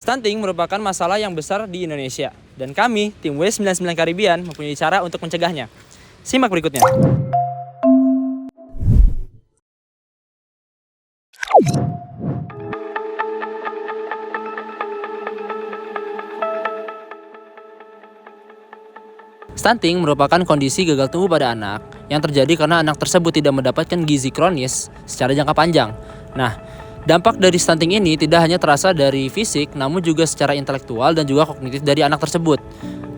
Stunting merupakan masalah yang besar di Indonesia, dan kami, tim W99 Caribbean, mempunyai cara untuk mencegahnya. Simak berikutnya. Stunting merupakan kondisi gagal tumbuh pada anak yang terjadi karena anak tersebut tidak mendapatkan gizi kronis secara jangka panjang. Nah, dampak dari stunting ini tidak hanya terasa dari fisik, namun juga secara intelektual dan juga kognitif dari anak tersebut.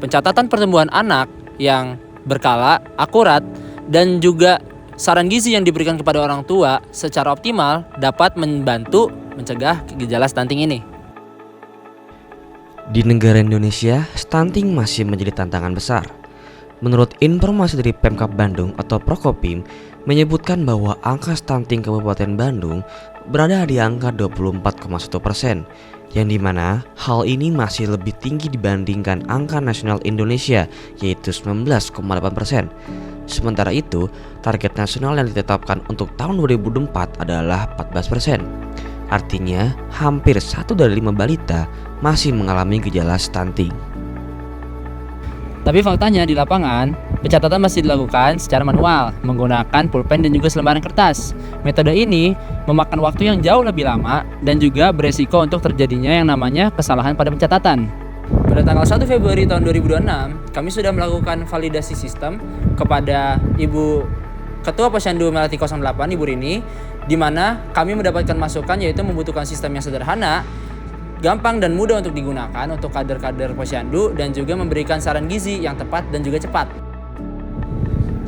Pencatatan pertumbuhan anak yang berkala, akurat, dan juga saran gizi yang diberikan kepada orang tua secara optimal dapat membantu mencegah gejala stunting ini. Di negara Indonesia, stunting masih menjadi tantangan besar. Menurut informasi dari Pemkab Bandung atau Prokopim menyebutkan bahwa angka stunting Kabupaten Bandung berada di angka 24,1%, yang dimana hal ini masih lebih tinggi dibandingkan angka nasional Indonesia yaitu 19,8%. Sementara itu, target nasional yang ditetapkan untuk tahun 2024 adalah 14%. Artinya, hampir 1 dari 5 balita masih mengalami gejala stunting. Tapi faktanya di lapangan, pencatatan masih dilakukan secara manual menggunakan pulpen dan juga selembaran kertas. Metode ini memakan waktu yang jauh lebih lama dan juga beresiko untuk terjadinya yang namanya kesalahan pada pencatatan. Pada tanggal 1 Februari tahun 2026, kami sudah melakukan validasi sistem kepada Ibu Ketua Posyandu Melati 08, Ibu Rini, di mana kami mendapatkan masukan yaitu membutuhkan sistem yang sederhana, gampang dan mudah untuk digunakan untuk kader-kader posyandu dan juga memberikan saran gizi yang tepat dan juga cepat.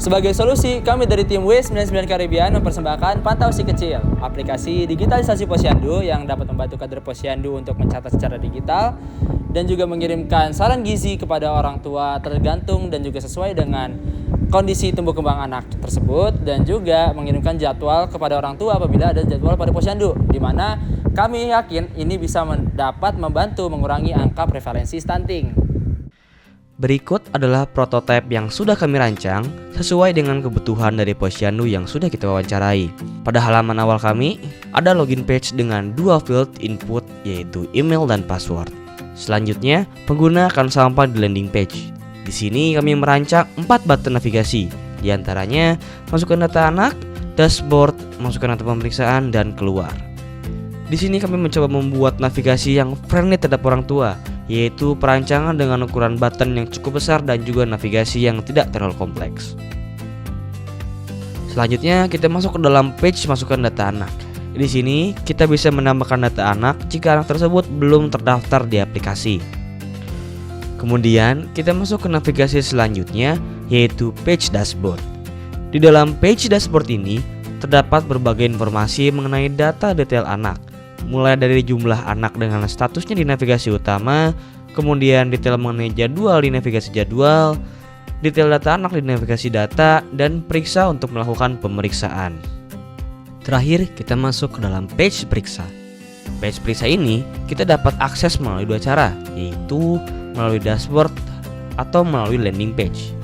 Sebagai solusi, kami dari tim W99 Caribbean mempersembahkan Pantau Si Kecil, aplikasi digitalisasi posyandu yang dapat membantu kader posyandu untuk mencatat secara digital dan juga mengirimkan saran gizi kepada orang tua tergantung dan juga sesuai dengan kondisi tumbuh kembang anak tersebut, dan juga mengirimkan jadwal kepada orang tua apabila ada jadwal pada posyandu, di mana kami yakin ini bisa dapat membantu mengurangi angka prevalensi stunting. Berikut adalah prototipe yang sudah kami rancang sesuai dengan kebutuhan dari posyandu yang sudah kita wawancarai. Pada halaman awal kami, ada login page dengan dua field input yaitu email dan password. Selanjutnya, pengguna akan sampai di landing page. Di sini kami merancang 4 button navigasi, di antaranya masukkan data anak, dashboard, masukkan data pemeriksaan, dan keluar. Di sini kami mencoba membuat navigasi yang friendly terhadap orang tua, yaitu perancangan dengan ukuran button yang cukup besar dan juga navigasi yang tidak terlalu kompleks. Selanjutnya kita masuk ke dalam page masukkan data anak. Di sini kita bisa menambahkan data anak jika anak tersebut belum terdaftar di aplikasi. Kemudian kita masuk ke navigasi selanjutnya yaitu page dashboard. Di dalam page dashboard ini terdapat berbagai informasi mengenai data detail anak, mulai dari jumlah anak dengan statusnya di navigasi utama, kemudian detail mengenai jadwal di navigasi jadwal, detail data anak di navigasi data, dan periksa untuk melakukan pemeriksaan. Terakhir kita masuk ke dalam page periksa. Page periksa ini kita dapat akses melalui dua cara, yaitu melalui dashboard atau melalui landing page.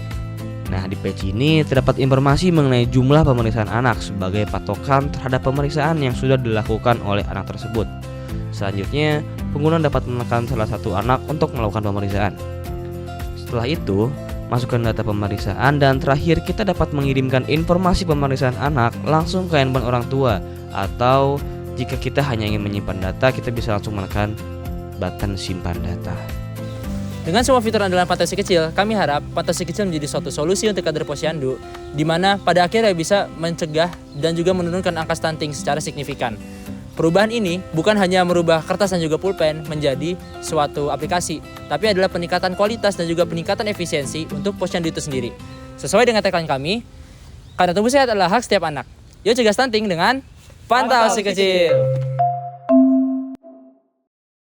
Nah, di page ini terdapat informasi mengenai jumlah pemeriksaan anak sebagai patokan terhadap pemeriksaan yang sudah dilakukan oleh anak tersebut. Selanjutnya, pengguna dapat menekan salah satu anak untuk melakukan pemeriksaan. Setelah itu, masukkan data pemeriksaan, dan terakhir kita dapat mengirimkan informasi pemeriksaan anak langsung ke handphone orang tua, atau jika kita hanya ingin menyimpan data, kita bisa langsung menekan button simpan data. Dengan semua fitur andalan Pantau Si Kecil, kami harap Pantau Si Kecil menjadi suatu solusi untuk kader posyandu, di mana pada akhirnya bisa mencegah dan juga menurunkan angka stunting secara signifikan. Perubahan ini bukan hanya merubah kertas dan juga pulpen menjadi suatu aplikasi, tapi adalah peningkatan kualitas dan juga peningkatan efisiensi untuk posyandu itu sendiri. Sesuai dengan tagline kami, karena tubuh sehat adalah hak setiap anak. Yuk cegah stunting dengan Pantau Si Kecil.